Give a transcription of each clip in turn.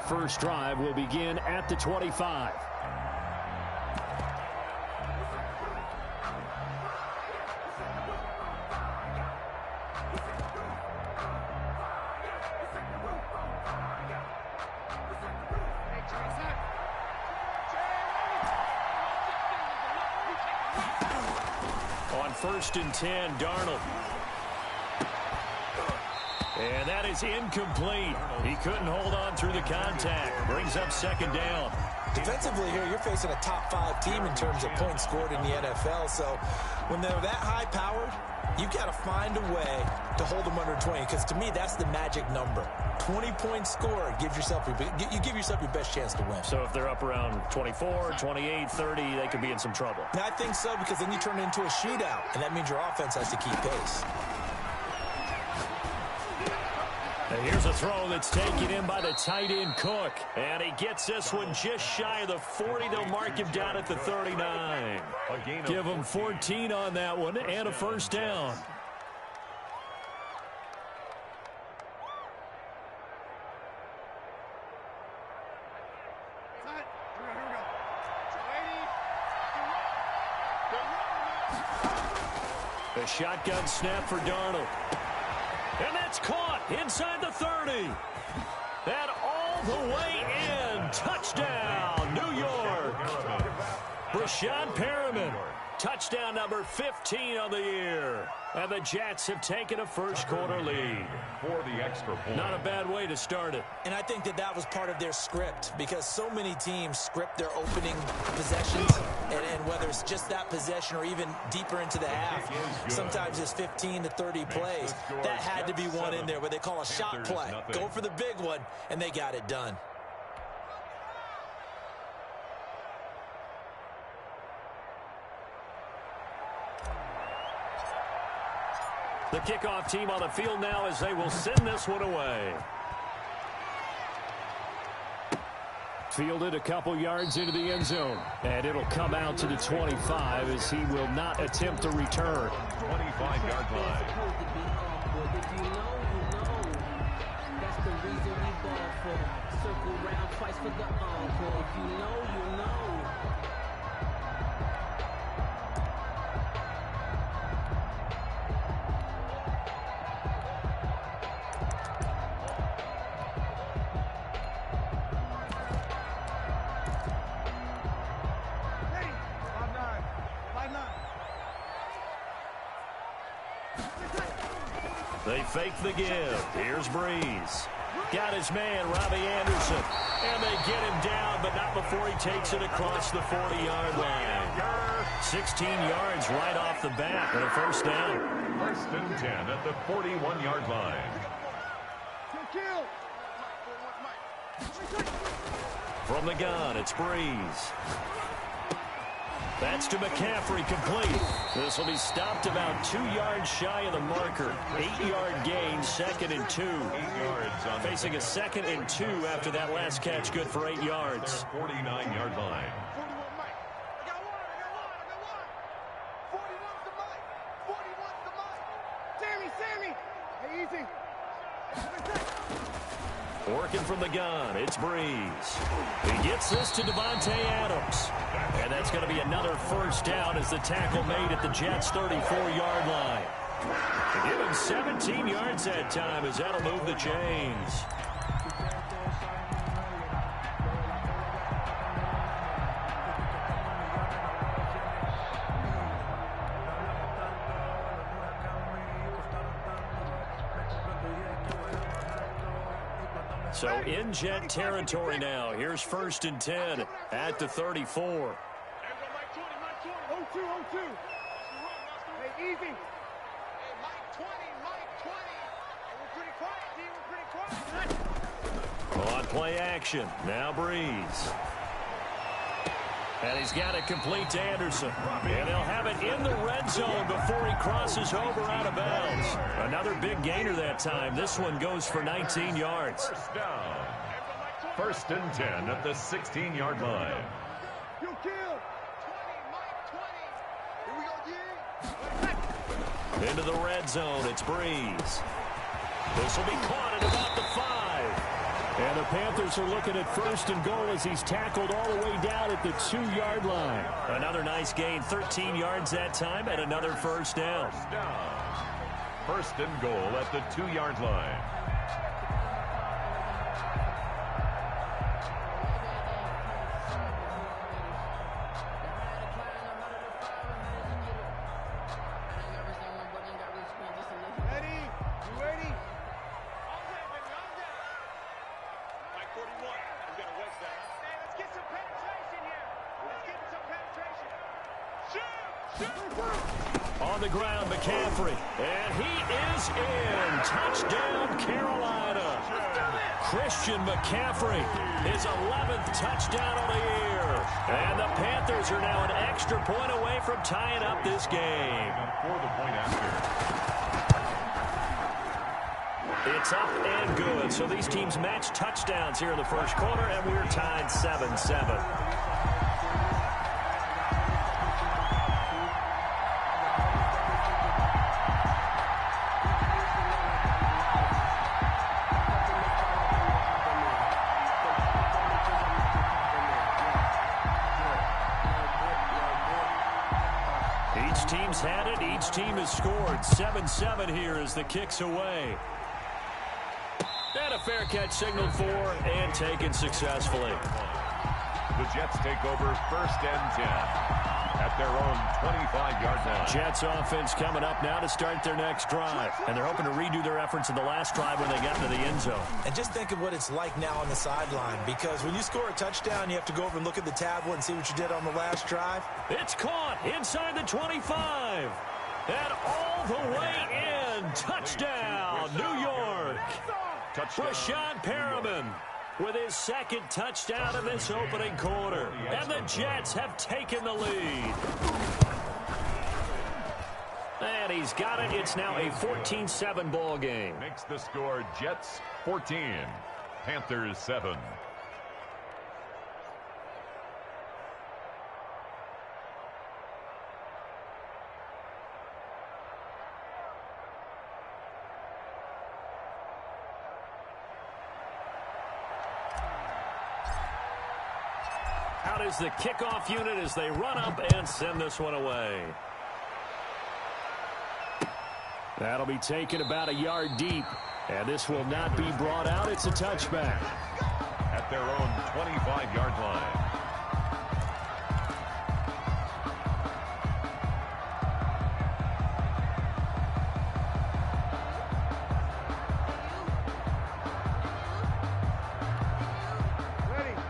Their first drive will begin at the 25. On 1st and 10, Darnold. And that is incomplete. He couldn't hold on through the contact. Brings up 2nd down. Defensively here, you're facing a top-5 team in terms of points scored in the NFL. So when they're that high-powered, you've got to find a way to hold them under 20. Because to me, that's the magic number. 20 points scored gives yourself you give yourself your best chance to win. So if they're up around 24, 28, 30, they could be in some trouble. And I think so, because then you turn it into a shootout, and that means your offense has to keep pace. And here's a throw that's taken in by the tight end Cook. And he gets this one just shy of the 40. They'll mark him down at the 39. Give him 14 on that one and a 1st down. The shotgun snap for Darnold. And that's caught inside the 30. That all the way in. Touchdown, New York. Brashad Perriman. Touchdown number 15 on the year. And the Jets have taken a first-quarter lead. For the extra point. Not a bad way to start it. And I think that was part of their script, because so many teams script their opening possessions, and whether it's just that possession or even deeper into the half, sometimes it's 15 to 30 plays. That had to be one in there, what they call a shot play. Go for the big one, and they got it done. The kickoff team on the field now as they will send this one away. Fielded a couple yards into the end zone. And it'll come out to the 25 as he will not attempt to return. 25-yard line. If you know, that's the reason we ball for. Circle round twice for the encore. If you know, you know. They fake the give. Here's Breeze. Got his man, Robbie Anderson. And they get him down, but not before he takes it across the 40-yard line. 16 yards right off the bat and a 1st down. 1st and 10 at the 41-yard line. From the gun, it's Breeze. That's to McCaffrey, complete. This will be stopped about 2 yards shy of the marker. 8-yard gain, 2nd and 2. 8 yards on facing a 2nd and 2 after that last catch, good for 8 yards. 49-yard line. Working from the gun, it's Breeze. He gets this to Devontae Adams. And that's going to be another 1st down as the tackle made at the Jets' 34-yard line. Give him 17 yards that time as that'll move the chains. So in Jet territory now. Here's 1st and 10 at the 34. 0-2, 0-2. Hey, easy. Hey, Mike 20, Mike 20. Hey, we're pretty quiet, D. We're pretty quiet. On play action. Now Breeze. And he's got it complete to Anderson. And they'll have it in the red zone before he crosses over out of bounds. Another big gainer that time. This one goes for 19 yards. 1st down. 1st and 10 at the 16-yard line. You kill. 20, Mike 20. Here we go, D. Into the red zone. It's Breeze. This will be caught at about the 5. And the Panthers are looking at 1st and goal as he's tackled all the way down at the 2-yard line. Another nice gain, 13 yards that time, and another first down. 1st and goal at the 2-yard line. On the ground, McCaffrey. And he is in. Touchdown, Carolina. Christian McCaffrey, his 11th touchdown of the year. And the Panthers are now an extra point away from tying up this game. For the point after. It's up and good. So these teams match touchdowns here in the first quarter, and we're tied 7-7. Each team's had it. Each team has scored. 7-7 here as the kick's away. And a fair catch signaled for and taken successfully. The Jets take over 1st and 10 at their own 25-yard line. Jets offense coming up now to start their next drive. And they're hoping to redo their efforts in the last drive when they got into the end zone. And just think of what it's like now on the sideline, because when you score a touchdown, you have to go over and look at the tablet and see what you did on the last drive. It's caught inside the 25. And all the way in. Touchdown, New York. Rashad Perriman with his 2nd touchdown of this opening quarter. And the Jets have taken the lead. And he's got it. It's now a 14-7 ball game. Makes the score Jets 14, Panthers 7. Out is the kickoff unit as they run up and send this one away. That'll be taken about a yard deep. And this will not be brought out. It's a touchback. At their own 25-yard line.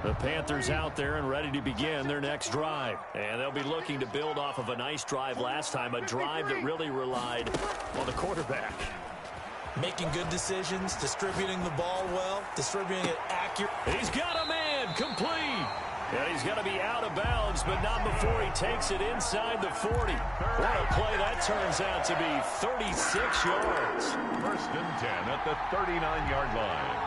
The Panthers out there and ready to begin their next drive. And they'll be looking to build off of a nice drive last time, a drive that really relied on the quarterback. Making good decisions, distributing the ball well, distributing it accurate. He's got a man, complete. And he's going to be out of bounds, but not before he takes it inside the 40. What a play that turns out to be, 36 yards. 1st and 10 at the 39-yard line.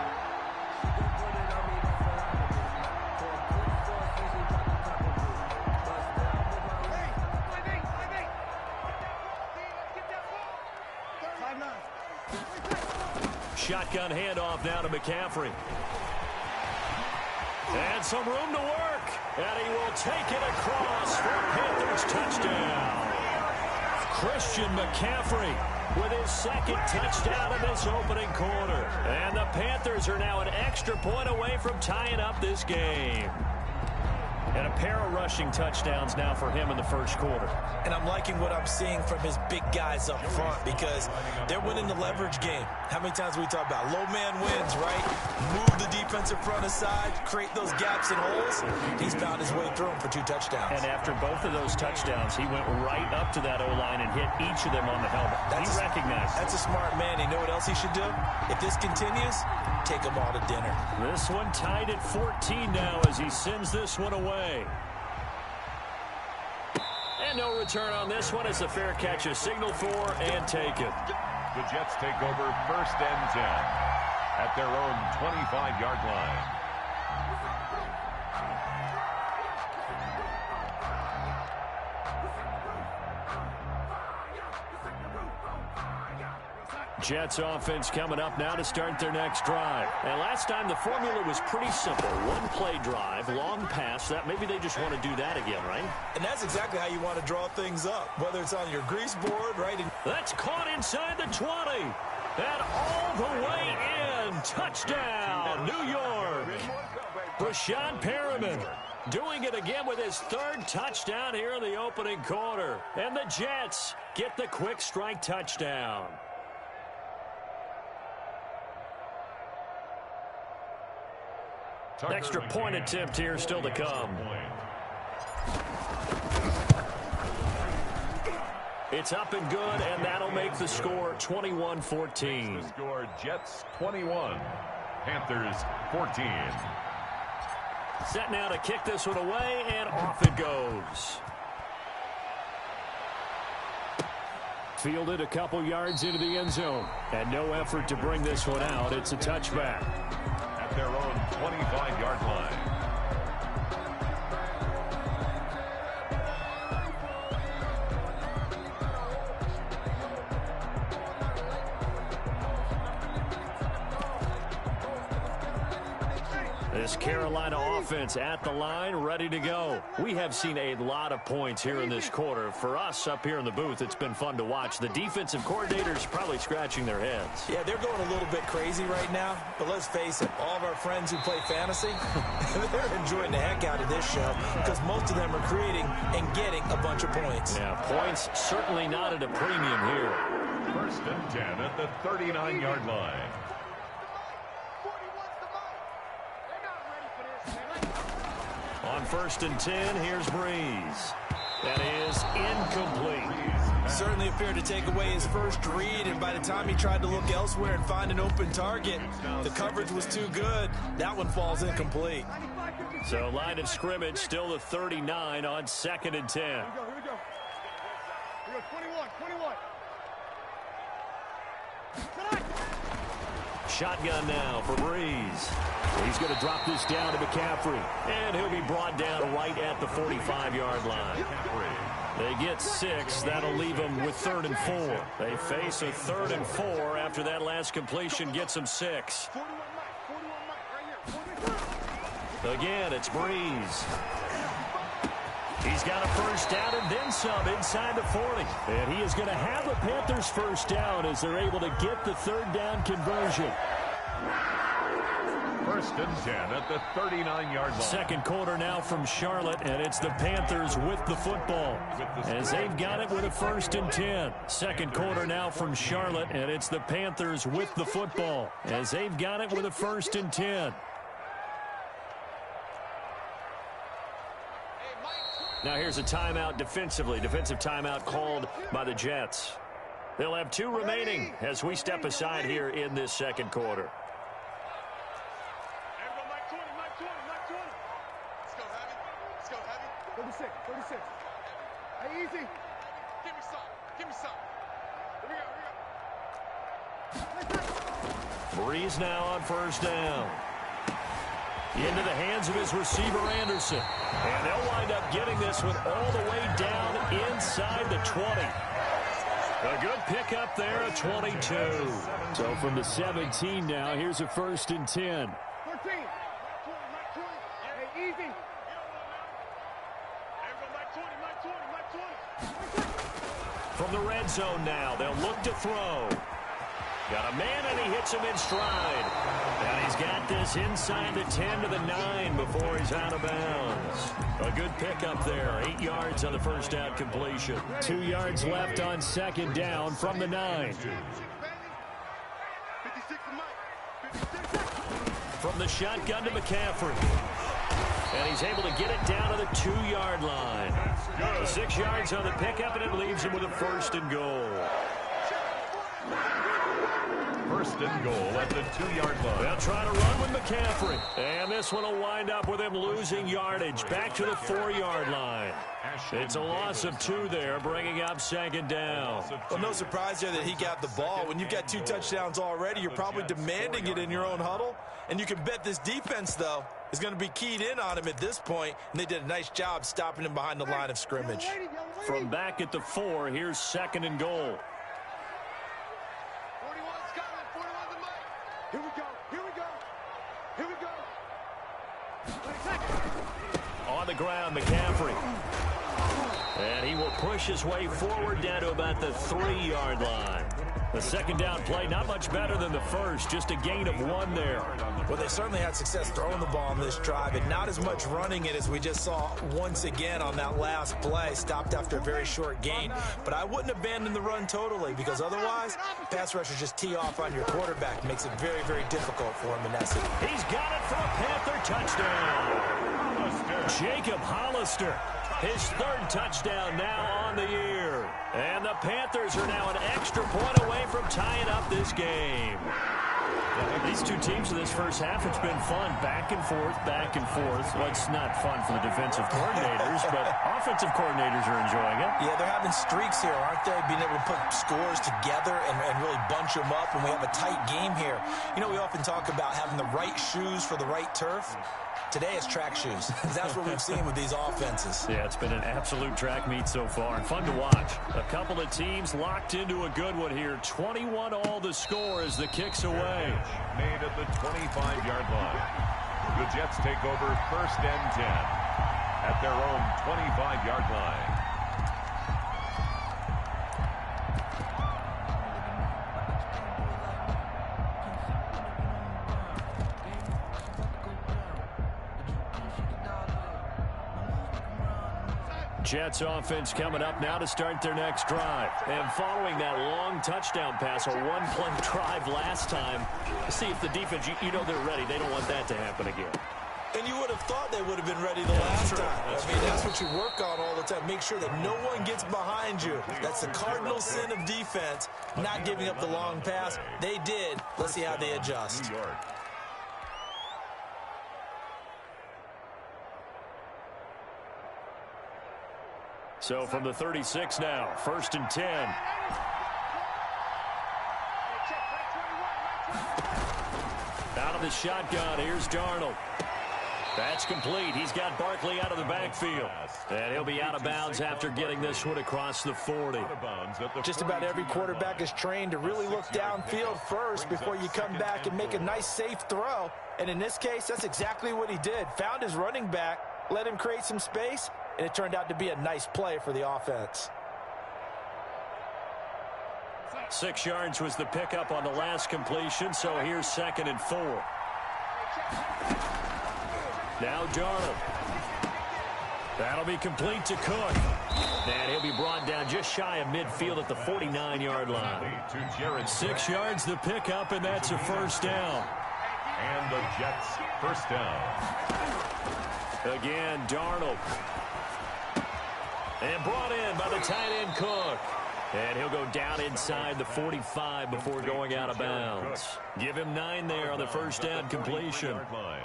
Shotgun handoff now to McCaffrey. And some room to work. And he will take it across for a Panthers touchdown. Christian McCaffrey with his 2nd touchdown of this opening quarter. And the Panthers are now an extra point away from tying up this game. And a pair of rushing touchdowns now for him in the first quarter. And I'm liking what I'm seeing from his big guys up front, because they're winning the leverage game. How many times we talk about low man wins, right? Move the defensive front aside, create those gaps and holes. He's found his way through them for 2 touchdowns. And after both of those touchdowns, he went right up to that O-line and hit each of them on the helmet. He recognized. That's a smart man. You know what else he should do? If this continues, take them all to dinner. This one tied at 14 now as he sends this one away. And no return on this one as the fair catch is signaled for and taken. The Jets take over 1st and 10 at their own 25-yard line. Jets offense coming up now to start their next drive. And last time the formula was pretty simple. One play drive, long pass. That maybe they just want to do that again, right? And that's exactly how you want to draw things up, whether it's on your grease board, right? That's caught inside the 20. And all the way in. Touchdown, New York. Brashad Perriman doing it again with his third touchdown here in the opening quarter. And the Jets get the quick strike touchdown. Extra point attempt here still to come. It's up and good, and that'll make the score 21-14. The score, Jets 21, Panthers 14. Set now to kick this one away, and off it goes. Fielded a couple yards into the end zone, and no effort to bring this one out. It's a touchback. At their own 25-yard line. This Carolina offense at the line, ready to go. We have seen a lot of points here in this quarter. For us up here in the booth, it's been fun to watch. The defensive coordinators probably scratching their heads. Yeah, they're going a little bit crazy right now. But let's face it, all of our friends who play fantasy, they're enjoying the heck out of this show because most of them are creating and getting a bunch of points. Yeah, points certainly not at a premium here. 1st and 10 at the 39-yard line. On 1st and 10, here's Breeze. That is incomplete. Certainly appeared to take away his first read, and by the time he tried to look elsewhere and find an open target, the coverage was too good. That one falls incomplete. So line of scrimmage still the 39 on 2nd and 10. Here we go. 21. Shotgun now for Breeze. He's going to drop this down to McCaffrey. And he'll be brought down right at the 45-yard line. They get 6. That'll leave them with 3rd and 4. They face a 3rd and 4 after that last completion gets them 6. Again, it's Breeze. He's got a first down and then some inside the 40. And he is going to have the Panthers first down as they're able to get the 3rd down conversion. 1st and 10 at the 39-yard line. Second quarter now from Charlotte, and it's the Panthers with the football as they've got it with a 1st and 10. Second quarter now from Charlotte, and it's the Panthers with the football as they've got it with a 1st and 10. Now here's a timeout defensively. Defensive timeout called by the Jets. They'll have 2 remaining as we step aside here in this second quarter. Let's go, Heavy. 36. Hey, easy. Give me some. Here we go. Breeze now on 1st down. Into the hands of his receiver, Anderson. And they'll wind up getting this one all the way down inside the 20. A good pickup there at 22. So from the 17 now, here's a 1st and 10. 13. Hey, easy. From the red zone now, they'll look to throw. Got a man, and he hits him in stride. And he's got this inside the 10 to the 9 before he's out of bounds. A good pickup there. 8 yards on the first down completion. 2 yards left on 2nd down from the 9. From the shotgun to McCaffrey. And he's able to get it down to the 2-yard line. 6 yards on the pickup, and it leaves him with a 1st and goal. 1st and goal at the 2-yard line. They'll try to run with McCaffrey. And this one will wind up with him losing yardage back to the 4-yard line. It's a loss of 2 there, bringing up 2nd down. Well, no surprise there that he got the ball. When you've got 2 touchdowns already, you're probably demanding it in your own huddle. And you can bet this defense, though, is going to be keyed in on him at this point. And they did a nice job stopping him behind the line of scrimmage. From back at the 4, here's 2nd and goal. 41. On the ground, McCaffrey. And he will push his way forward down to about the 3-yard line. The second down play, not much better than the first, just a gain of 1 there. Well, they certainly had success throwing the ball on this drive, and not as much running it as we just saw once again on that last play. Stopped after a very short gain. But I wouldn't abandon the run totally, because otherwise, pass rushers just tee off on your quarterback. Makes it very, very difficult for him in essence. He's got it for a Panther touchdown. Jacob Hollister. His 3rd touchdown now on the year. And the Panthers are now an extra point away from tying up this game. These two teams in this first half, it's been fun. Back and forth, back and forth. Well, it's not fun for the defensive coordinators, but offensive coordinators are enjoying it. Yeah, they're having streaks here, aren't they? Being able to put scores together and really bunch them up when we have a tight game here. You know, we often talk about having the right shoes for the right turf. Today it's track shoes. That's what we've seen with these offenses. Yeah, it's been an absolute track meet so far, and fun to watch. A couple of teams locked into a good one here. 21 all the score as the kick's away. Made at the 25-yard line. The Jets take over 1st and 10 at their own 25-yard line. Jets offense coming up now to start their next drive. And following that long touchdown pass, a 1-play drive last time, see if the defense, you know they're ready. They don't want that to happen again. And you would have thought they would have been ready the last time. That's what you work on all the time. Make sure that no one gets behind you. That's the cardinal sin of defense, not giving up the long pass. They did. Let's see how they adjust. New York. So from the 36 now, 1st and 10. Out of the shotgun, here's Darnold. That's complete. He's got Barkley out of the backfield. And he'll be out of bounds after getting this one across the 40. Just about every quarterback is trained to really look downfield first before you come back and make a nice, safe throw. And in this case, that's exactly what he did. Found his running back, let him create some space, and it turned out to be a nice play for the offense. 6 yards was the pickup on the last completion, so here's 2nd and 4. Now Darnold. That'll be complete to Cook. And he'll be brought down just shy of midfield at the 49-yard line. 6 yards the pickup, and that's a 1st down. And the Jets 1st down. Again, Darnold. And brought in by the tight end Cook. And he'll go down inside the 45 before going out of bounds. Give him 9 there on the 1st down completion.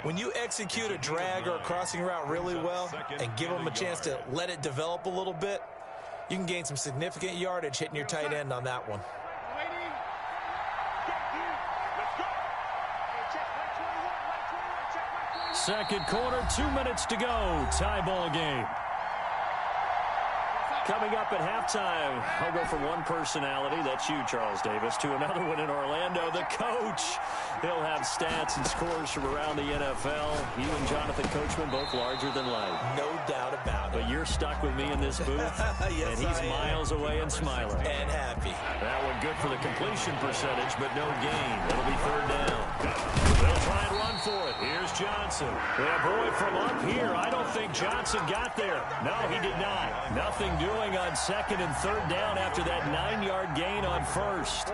When you execute a drag or a crossing route really well and give them a chance to let it develop a little bit, you can gain some significant yardage hitting your tight end on that one. Second quarter, 2 minutes to go. Tie ball game. Coming up at halftime, I'll go from one personality, that's you, Charles Davis, to another one in Orlando, the coach. He'll have stats and scores from around the NFL. You and Jonathan Coachman, both larger than life. No doubt about it. But you're stuck with me in this booth, yes, and he's miles away and smiling. And happy. That one good for the completion percentage, but no gain. It'll be 3rd down. They'll try and run for it. Here's Johnson. Yeah, boy, from up here, I don't think Johnson got there. No, he did not. Nothing doing on 2nd and 3rd down after that 9-yard gain on 1st.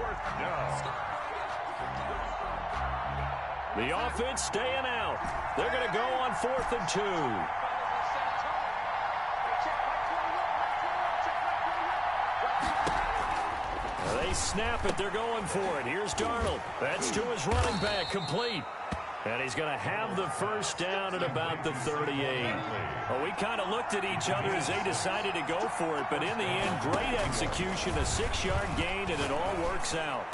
The offense staying out. They're going to go on 4th and 2. They snap it. They're going for it. Here's Darnold. That's to his running back, complete. And he's going to have the 1st down at about the 38. Well, we kind of looked at each other as they decided to go for it, but in the end, great execution, a 6-yard gain, and it all works out.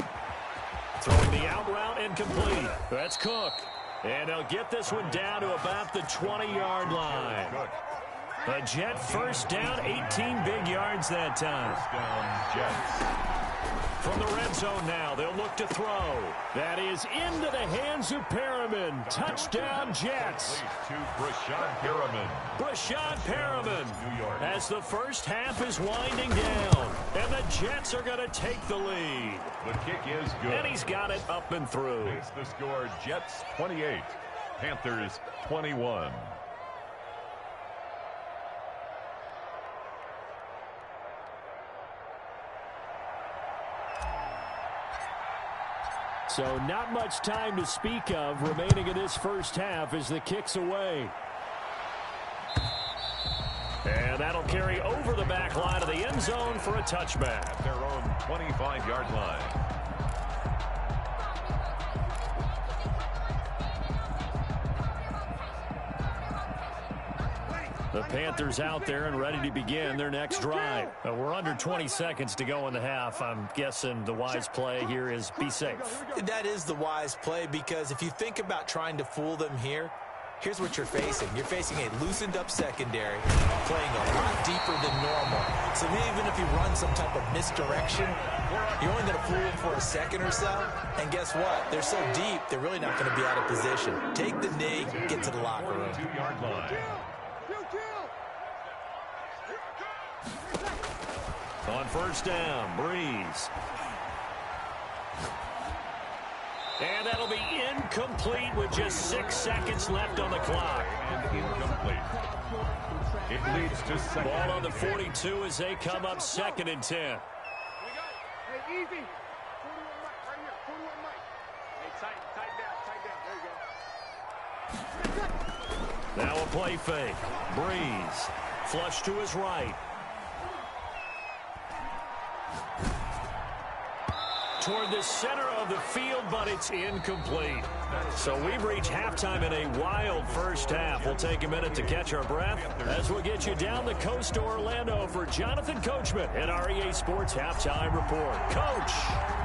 Throwing the out route and complete. That's Cook. And they'll get this one down to about the 20-yard line. A Jet 1st down, 18 big yards that time. First down, Jets. From the red zone now, they'll look to throw. That is into the hands of Perriman. Touchdown, Jets. To Brashad Perriman. Brashad Perriman as the first half is winding down. And the Jets are going to take the lead. The kick is good. And he's got it up and through. Makes the score Jets 28, Panthers 21. So not much time to speak of remaining in this first half as the kick's away. And that'll carry over the back line of the end zone for a touchback. At their own 25-yard line. The Panthers out there and ready to begin their next drive. We're under 20 seconds to go in the half. I'm guessing the wise play here is be safe. That is the wise play, because if you think about trying to fool them here, here's what you're facing. You're facing a loosened up secondary, playing a lot deeper than normal. So even if you run some type of misdirection, you're only going to fool them for a second or so. And guess what? They're so deep, they're really not going to be out of position. Take the knee, get to the locker room. 2-yard line. On first down, Breeze. And that'll be incomplete with just 6 seconds left on the clock. And incomplete. It leads to second. Ball on the 42 as they come up 2nd and 10. Hey, easy. 41 right here. 41 mic. Hey, tighten down. There you go. Now a play fake. Breeze. Flush to his right. Toward the center of the field, but it's incomplete. So we've reached halftime in a wild first half. We'll take a minute to catch our breath as we'll get you down the coast to Orlando for Jonathan Coachman at our EA Sports Halftime Report. Coach,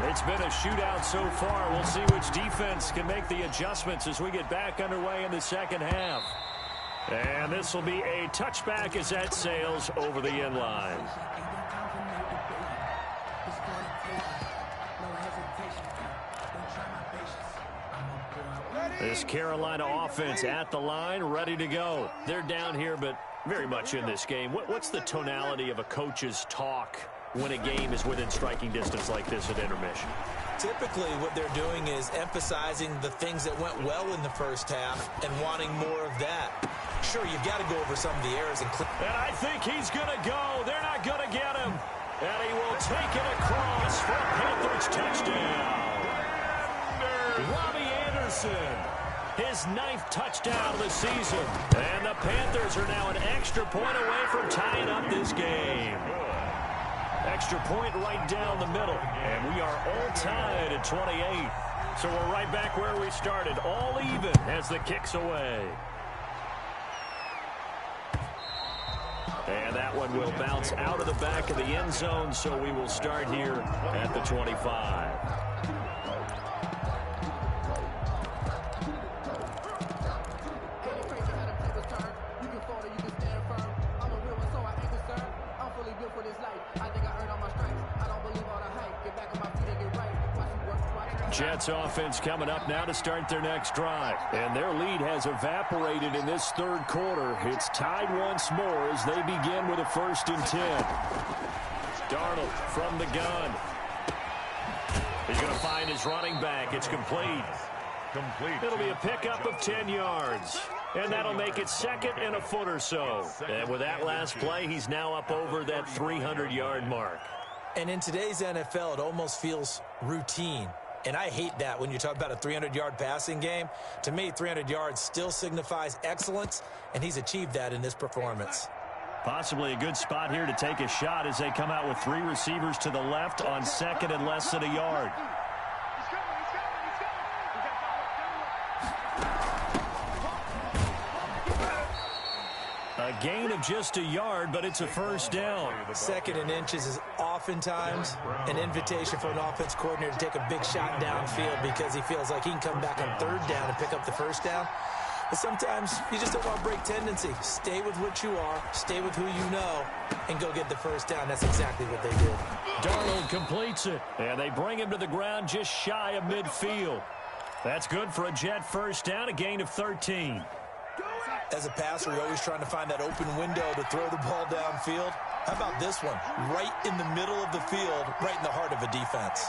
it's been a shootout so far. We'll see which defense can make the adjustments as we get back underway in the second half. And this will be a touchback as that sails over the end line. This Carolina offense at the line, ready to go. They're down here, but very much in this game. What's the tonality of a coach's talk when a game is within striking distance like this at intermission? Typically, what they're doing is emphasizing the things that went well in the first half and wanting more of that. Sure, you've got to go over some of the errors. And I think he's going to go. They're not going to get him. And he will take it across for a Panthers touchdown. Robbie Anderson, his 9th touchdown of the season. And the Panthers are now an extra point away from tying up this game. Extra point right down the middle. And we are all tied at 28. So we're right back where we started, all even as the kick's away. And that one will bounce out of the back of the end zone, so we will start here at the 25. Jets offense coming up now to start their next drive. And their lead has evaporated in this third quarter. It's tied once more as they begin with a 1st and 10. Darnold from the gun. He's going to find his running back. It's complete. It'll be a pickup of 10 yards. And that'll make it 2nd and a foot or so. And with that last play, he's now up over that 300-yard mark. And in today's NFL, it almost feels routine. And I hate that when you talk about a 300-yard passing game. To me, 300 yards still signifies excellence, and he's achieved that in this performance. Possibly a good spot here to take a shot as they come out with 3 receivers to the left on 2nd and less than a yard. A gain of just a yard, but it's a first down. 2nd and inches is oftentimes an invitation for an offense coordinator to take a big shot downfield because he feels like he can come back on 3rd down and pick up the first down. Sometimes you just don't want to break tendency. Stay with what you are, stay with who you know, and go get the first down. That's exactly what they did. Darnold completes it, and they bring him to the ground just shy of midfield. That's good for a Jet first down, a gain of 13. As a passer, you're always trying to find that open window to throw the ball downfield. How about this one? Right in the middle of the field, right in the heart of a defense.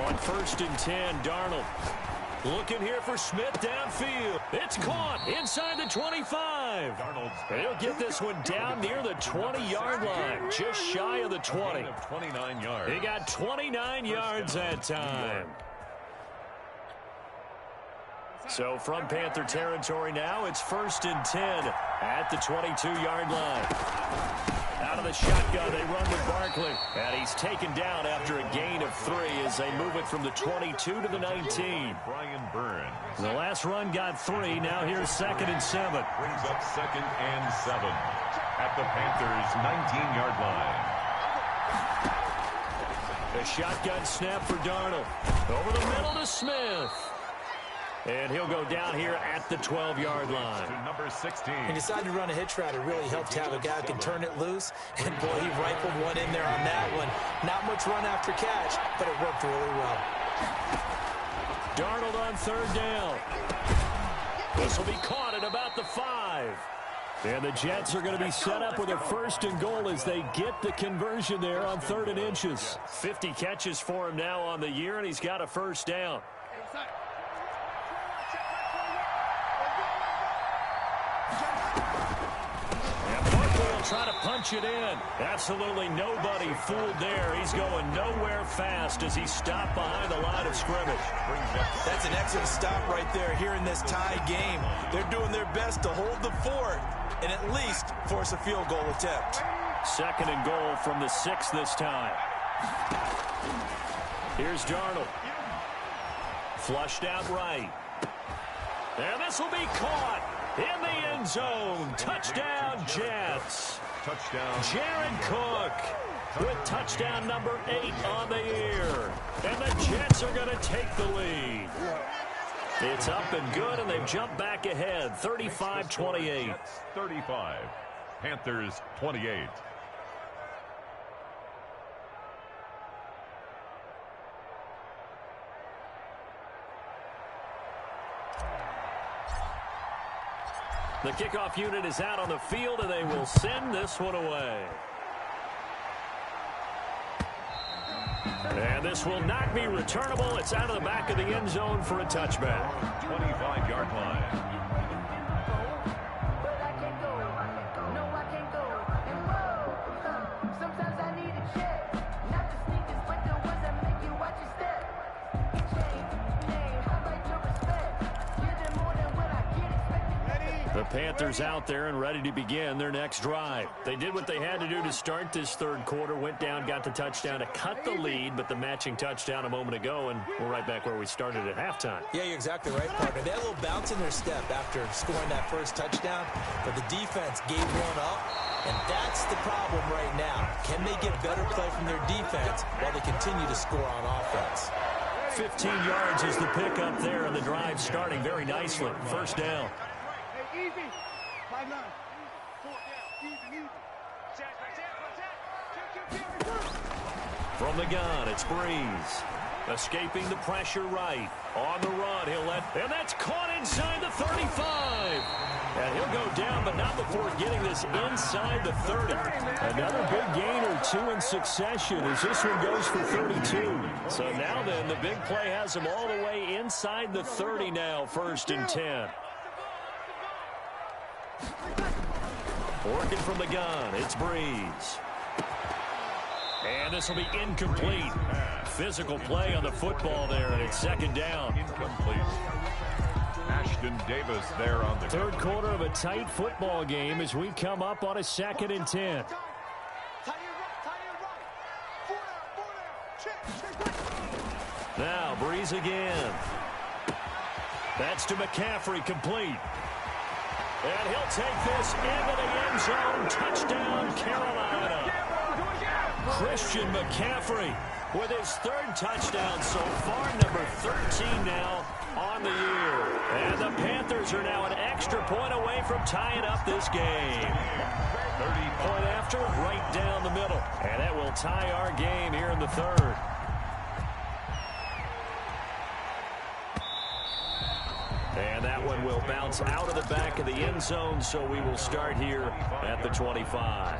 On 1st and 10, Darnold looking here for Smith downfield. It's caught inside the 25. He'll get this one down near the 20-yard line, just shy of the 20. 29 yards. He got 29 yards that time. So from Panther territory now, it's 1st and 10 at the 22-yard line. Out of the shotgun, they run with Barkley. And he's taken down after a gain of 3 as they move it from the 22 to the 19. Brian Burns. The last run got 3. Now here's 2nd and 7. Brings up 2nd and 7 at the Panthers' 19-yard line. The shotgun snap for Darnold. Over the middle to Smith. And he'll go down here at the 12-yard line. To number 16. He decided to run a hitch route. It really helped to have a guy who can turn it loose. And, boy, he rifled one in there on that one. Not much run after catch, but it worked really well. Darnold on 3rd down. This will be caught at about the 5. And the Jets are going to be set up with a 1st and goal as they get the conversion there on 3rd and inches. 50 catches for him now on the year, and he's got a 1st down. Try to punch it in. Absolutely nobody fooled there. He's going nowhere fast as he's stopped behind the line of scrimmage. That's an excellent stop right there here in this tie game. They're doing their best to hold the fort and at least force a field goal attempt. 2nd and goal from the 6 this time. Here's Darnold. Flushed out right. And this will be caught in the end zone. Touchdown, Jets. Touchdown. Jared Cook with touchdown number 8 on the year. And the Jets are going to take the lead. It's up and good, and they've jumped back ahead, 35-28. 35. Panthers 28. The kickoff unit is out on the field, and they will send this one away. And this will not be returnable. It's out of the back of the end zone for a touchback. 25-yard line. The Panthers out there and ready to begin their next drive. They did what they had to do to start this 3rd quarter, went down, got the touchdown to cut the lead, but the matching touchdown a moment ago, and we're right back where we started at halftime. Yeah, you're exactly right, partner. They had a little bounce in their step after scoring that first touchdown, but the defense gave one up, and that's the problem right now. Can they get better play from their defense while they continue to score on offense? 15 yards is the pickup there, and the drive starting very nicely. 1st down. Easy. 5-9. 4 down. Easy. From the gun, it's Breeze. Escaping the pressure right. On the run, and that's caught inside the 35. And he'll go down, but not before getting this inside the 30. Another big gain or 2 in succession as this one goes for 32. So now then, the big play has him all the way inside the 30 now, 1st and 10. Working from the gun, it's Breeze. And this will be incomplete. Physical play on the football there, and it's 2nd down. Incomplete. Ashton Davis there on the 3rd quarter of a tight football game as we come up on a 2nd and 10. Now Breeze again. That's to McCaffrey, complete. And he'll take this into the end zone. Touchdown, Carolina. Christian McCaffrey with his third touchdown so far, number 13 now on the year. And the Panthers are now an extra point away from tying up this game. 30-point after, right down the middle. And that will tie our game here in the third. And that one will bounce out of the back of the end zone, so we will start here at the 25.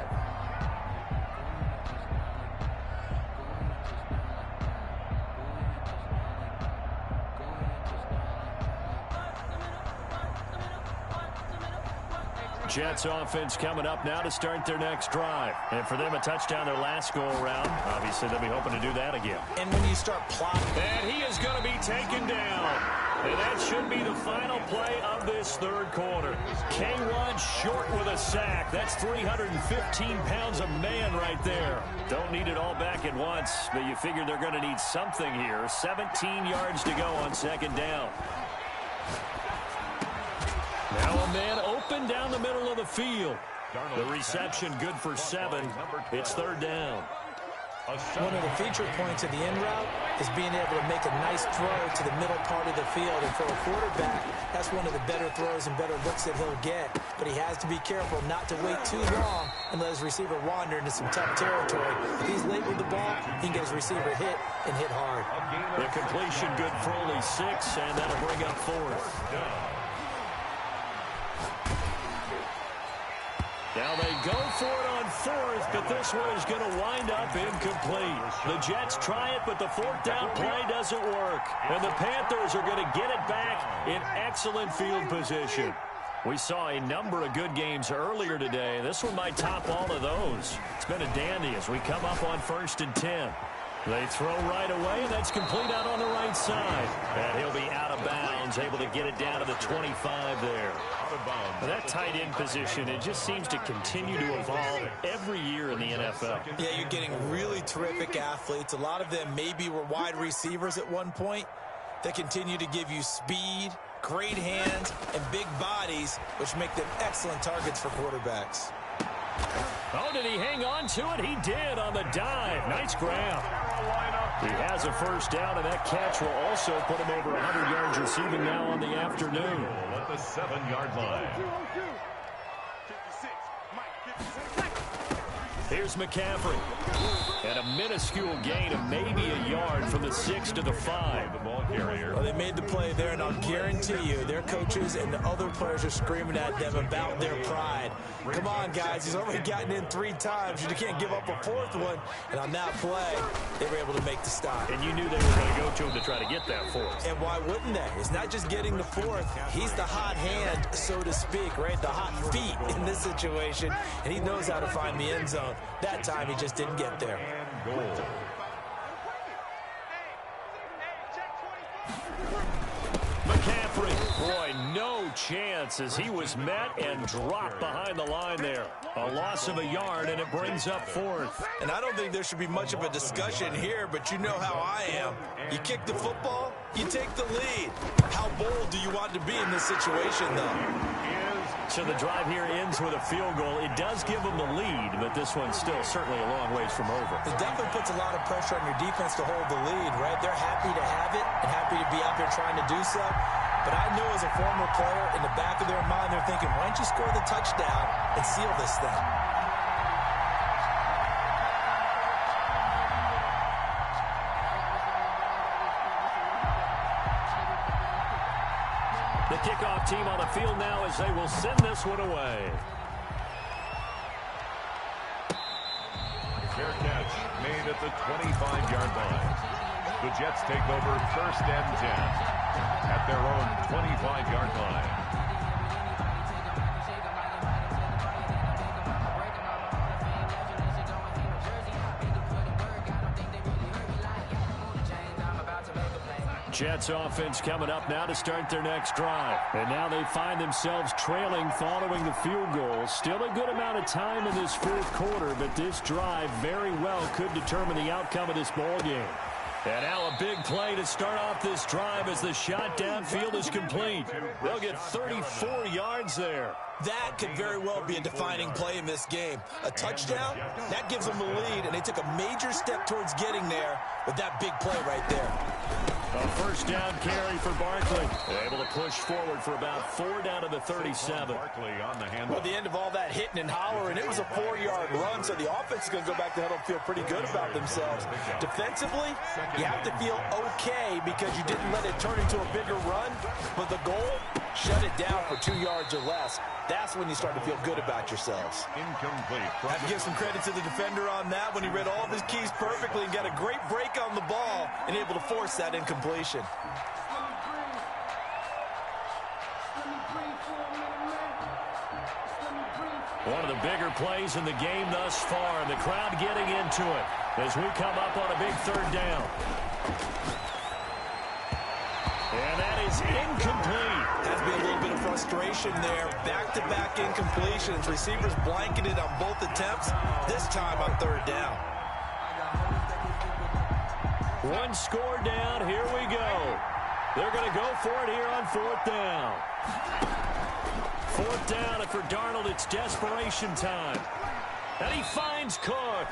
Jets offense coming up now to start their next drive. And for them, a touchdown their last go-around. Obviously, they'll be hoping to do that again. And when you start plotting... And he is going to be taken down. And that should be the final play of this third quarter. K1 short with a sack. That's 315 pounds of man right there. Don't need it all back at once, but you figure they're going to need something here. 17 yards to go on second down. Now a man open down the middle of the field. The reception good for 7. It's third down. One of the feature points of the end route is being able to make a nice throw to the middle part of the field. And for a quarterback, that's one of the better throws and better looks that he'll get. But he has to be careful not to wait too long and let his receiver wander into some tough territory. If he's late with the ball, he can get his receiver hit and hit hard. The completion good for only 6, and that'll bring up 4th. Now they go for it on 4th, but this one is going to wind up incomplete. The Jets try it, but the 4th down play doesn't work. And the Panthers are going to get it back in excellent field position. We saw a number of good games earlier today. This one might top all of those. It's been a dandy as we come up on 1st and 10. They throw right away, and that's complete out on the right side. And he'll be out of bounds, able to get it down to the 25 there. That tight end position, it just seems to continue to evolve every year in the NFL. Yeah, you're getting really terrific athletes. A lot of them maybe were wide receivers at one point. They continue to give you speed, great hands, and big bodies, which make them excellent targets for quarterbacks. Oh, did he hang on to it? He did on the dive. Nice grab. He has a first down, and that catch will also put him over 100 yards receiving now on the afternoon. At the 7-yard line. Here's McCaffrey. And a minuscule gain of maybe a yard from the 6 to the 5. The ball carrier. Well, they made the play there, and I'll guarantee you their coaches and the other players are screaming at them about their pride. Come on, guys. He's already gotten in 3 times. You can't give up a 4th one. And on that play, they were able to make the stop. And you knew they were going to go to him to try to get that 4th. And why wouldn't they? It's not just getting the 4th. He's the hot hand, so to speak, right? The hot feet in this situation. And he knows how to find the end zone. That time, he just didn't get there. Goal. McCaffrey, boy, no chance as he was met and dropped behind the line there. A loss of a yard, and it brings up 4th. And I don't think there should be much of a discussion here, but you know how I am. You kick the football, you take the lead. How bold do you want to be in this situation, though? So the drive here ends with a field goal. It does give them the lead, but this one's still certainly a long ways from over. It definitely puts a lot of pressure on your defense to hold the lead, right? They're happy to have it and happy to be out there trying to do so. But I know as a former player, in the back of their mind, they're thinking, why don't you score the touchdown and seal this thing? The kickoff team on the field now as they will send this one away. Fair catch made at the 25-yard line. The Jets take over 1st and 10 at their own 25-yard line. Jets offense coming up now to start their next drive. And now they find themselves trailing following the field goal. Still a good amount of time in this 4th quarter, but this drive very well could determine the outcome of this ball game. And now a big play to start off this drive as the shot downfield is complete. They'll get 34 yards there. That could very well be a defining play in this game. A touchdown, that gives them the lead, and they took a major step towards getting there with that big play right there. A first down carry for Barkley. Able to push forward for about 4 down to the 37. Barkley on the handle. Well, at the end of all that hitting and hollering, it was a 4-yard run, so the offense is going to go back to huddle and feel pretty good about themselves. Defensively, you have to feel okay because you didn't let it turn into a bigger run, but the goal, shut it down for 2 yards or less. That's when you start to feel good about yourselves. Incomplete. I have to give some credit to the defender on that when he read all of his keys perfectly and got a great break on the ball and able to force that incompletion. One of the bigger plays in the game thus far, and the crowd getting into it as we come up on a big third down. And that is incomplete. Has been a little bit of frustration there. Back-to-back incompletions. Receivers blanketed on both attempts, this time on third down. One score down. Here we go. They're going to go for it here on fourth down. Fourth down, and for Darnold, it's desperation time. And he finds Cook.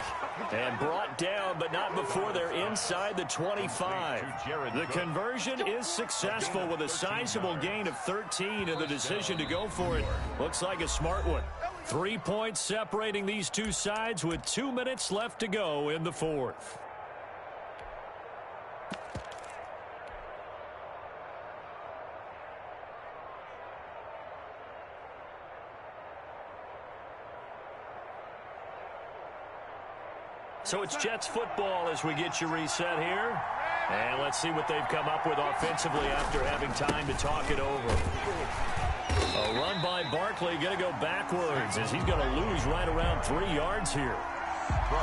And brought down, but not before they're inside the 25. The conversion is successful with a sizable gain of 13, and the decision to go for it looks like a smart one. 3 points separating these two sides with 2 minutes left to go in the fourth. So it's Jets football as we get you reset here. And let's see what they've come up with offensively after having time to talk it over. A run by Barkley, going to go backwards as he's going to lose right around 3 yards here.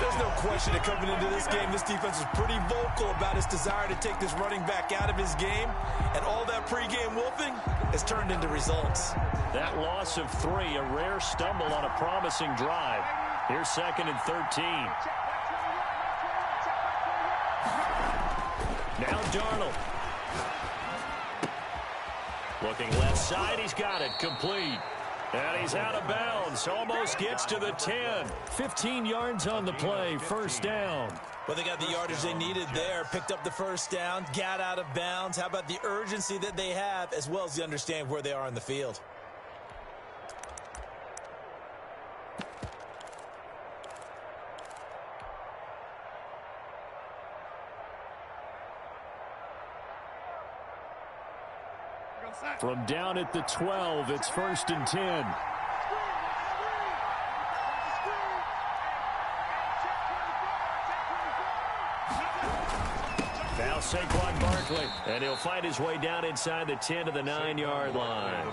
There's no question that coming into this game, this defense is pretty vocal about its desire to take this running back out of his game. And all that pregame wolfing has turned into results. That loss of 3, a rare stumble on a promising drive. Here's 2nd and 13. Now Darnold. Looking left side, he's got it, complete. And he's out of bounds, almost gets to the 10. 15 yards on the play, first down. Well, they got the yardage they needed there, picked up the first down, got out of bounds. How about the urgency that they have, as well as the understanding where they are on the field? From down at the 12, it's 1st and 10. Now Saquon Barkley, and he'll find his way down inside the 10 to the 9-yard line.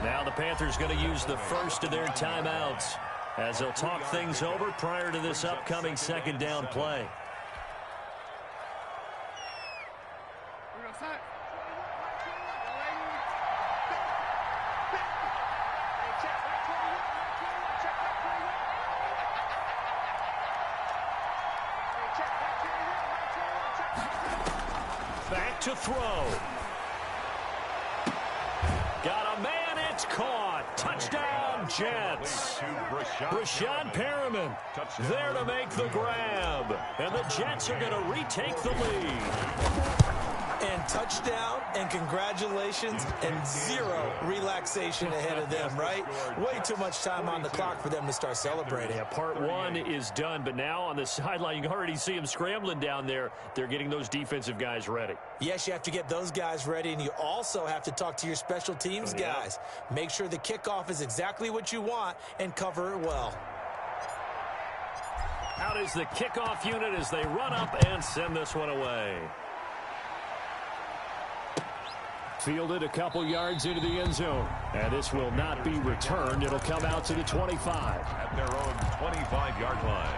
Now the Panthers going to use the first of their timeouts as they'll talk things over prior to this upcoming 2nd down play. Back to throw. Got a man, it's caught. Touchdown, Jets. Brashad Perriman there to make the grab. And the Jets are going to retake the lead. And touchdown, and congratulations, and 0 relaxation ahead of them, right? Way too much time on the clock for them to start celebrating. Yeah, part 1 is done, but now on the sideline, you can already see them scrambling down there. They're getting those defensive guys ready. Yes, you have to get those guys ready, and you also have to talk to your special teams guys. Make sure the kickoff is exactly what you want and cover it well. Out is the kickoff unit as they run up and send this one away. Fielded a couple yards into the end zone. And this will not be returned. It'll come out to the 25. At their own 25-yard line.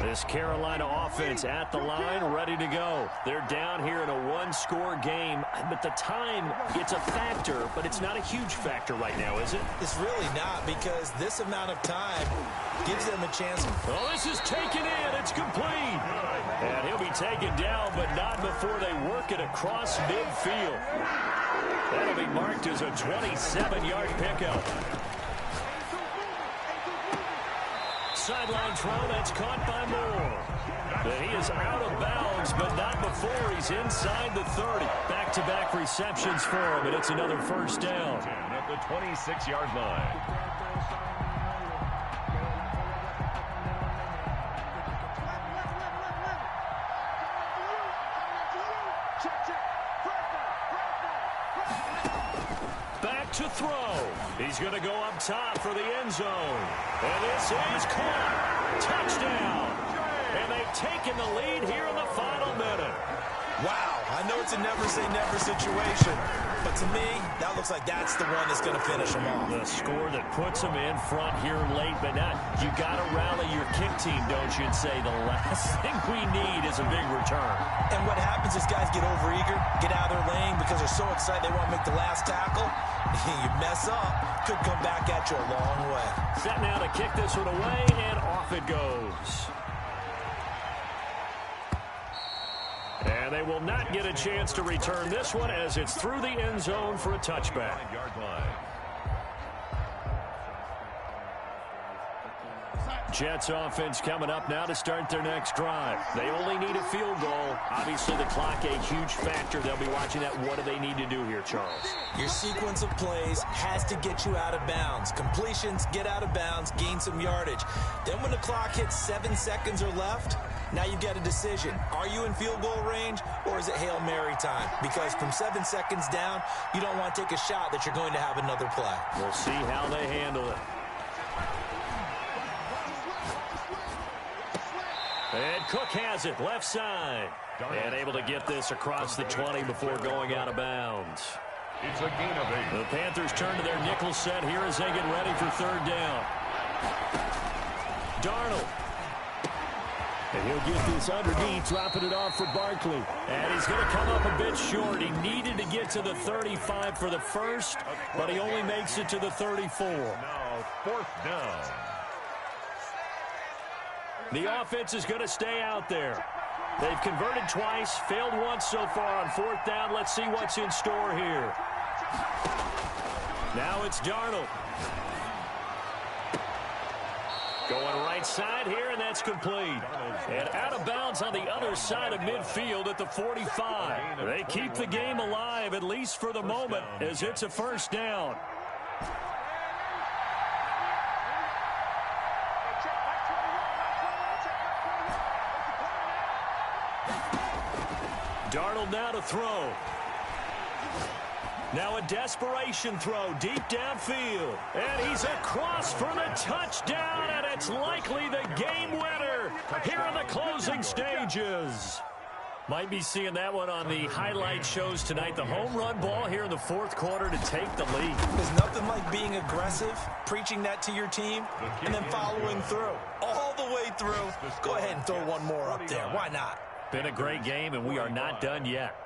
This Carolina offense at the line, ready to go. They're down here in a 1 one-score game, but the time, it's a factor, but it's not a huge factor right now, is it? It's really not, because this amount of time gives them a chance. Oh, this is taken in. It's complete. And he'll be taken down, but not before they work it across midfield. That'll be marked as a 27-yard pickup. Sideline throw, that's caught by Moore. But he is out of bounds, but not before he's inside the 30. Back-to-back receptions for him, and it's another first down. At the 26-yard line. To throw. He's going to go up top for the end zone. And this is caught. Touchdown. And they've taken the lead here in the final minute. Wow, I know it's a never-say-never situation, but to me, that looks like that's the one that's going to finish them off. The score that puts them in front here late, but not. You got to rally your kick team, don't you, and say the last thing we need is a big return. And what happens is guys get overeager, get out of their lane because they're so excited they want to make the last tackle. You mess up, could come back at you a long way. Set now to kick this one away, and off it goes. And they will not get a chance to return this one as it's through the end zone for a touchback. Jets offense coming up now to start their next drive. They only need a field goal. Obviously, the clock a huge factor. They'll be watching that. What do they need to do here, Charles? Your sequence of plays has to get you out of bounds. Completions, get out of bounds, gain some yardage. Then when the clock hits 7 seconds or left, now you've got a decision. Are you in field goal range, or is it Hail Mary time? Because from 7 seconds down, you don't want to take a shot that you're going to have another play. We'll see how they handle it. And Cook has it, left side. And able to get this across the 20 before going out of bounds. It's a gain of 8. The Panthers turn to their nickel set here as they get ready for third down. Darnold. And he'll get this underneath, dropping it off for Barkley. And he's going to come up a bit short. He needed to get to the 35 for the first, but he only makes it to the 34. Now, fourth down. The offense is going to stay out there. They've converted twice, failed once so far on fourth down. Let's see what's in store here. Now it's Darnold. Going right side here, and that's complete. And out of bounds on the other side of midfield at the 45. They keep the game alive, at least for the moment, as it's a first down. Darnold now to throw. Now a desperation throw deep downfield. And he's across for the touchdown, and it's likely the game winner here in the closing stages. Might be seeing that one on the highlight shows tonight. The home run ball here in the fourth quarter to take the lead. There's nothing like being aggressive, preaching that to your team, and then following through. All the way through. Go ahead and throw one more up there. Why not? Been a great game, and we are not done yet.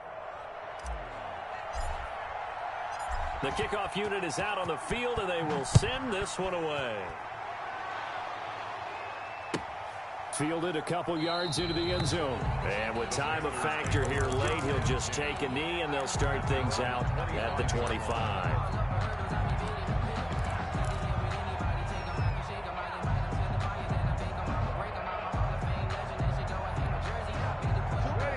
The kickoff unit is out on the field, and they will send this one away. Fielded a couple yards into the end zone. And with time a factor here late, he'll just take a knee, and they'll start things out at the 25.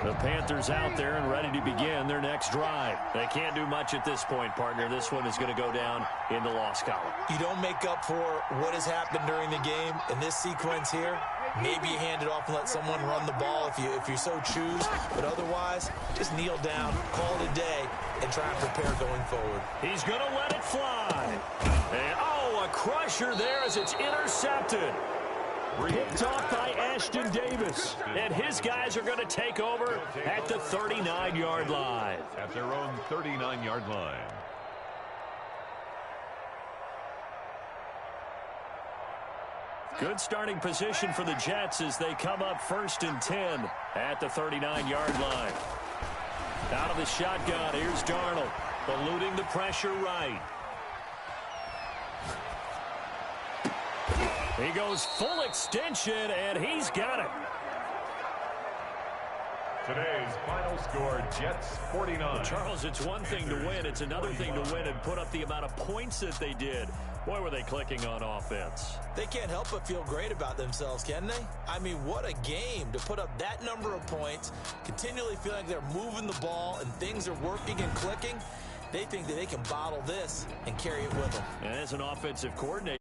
The Panthers out there and ready to begin their next drive. They can't do much at this point, partner. This one is going to go down in the loss column. You don't make up for what has happened during the game in this sequence here. Maybe you hand it off and let someone run the ball if you so choose. But otherwise, just kneel down, call it a day, and try and prepare going forward. He's going to let it fly. And, oh, a crusher there as it's intercepted. Picked off by Ashton Davis. And his guys are going to take over at the 39-yard line. At their own 39-yard line. Good starting position for the Jets as they come up 1st and 10 at the 39-yard line. Out of the shotgun. Here's Darnold, eluding the pressure right. He goes full extension, and he's got it. Today's final score, Jets 49. Charles, it's one thing to win. It's another thing to win and put up the amount of points that they did. Boy, were they clicking on offense. They can't help but feel great about themselves, can they? I mean, what a game to put up that number of points, continually feeling like they're moving the ball and things are working and clicking. They think that they can bottle this and carry it with them. And as an offensive coordinator,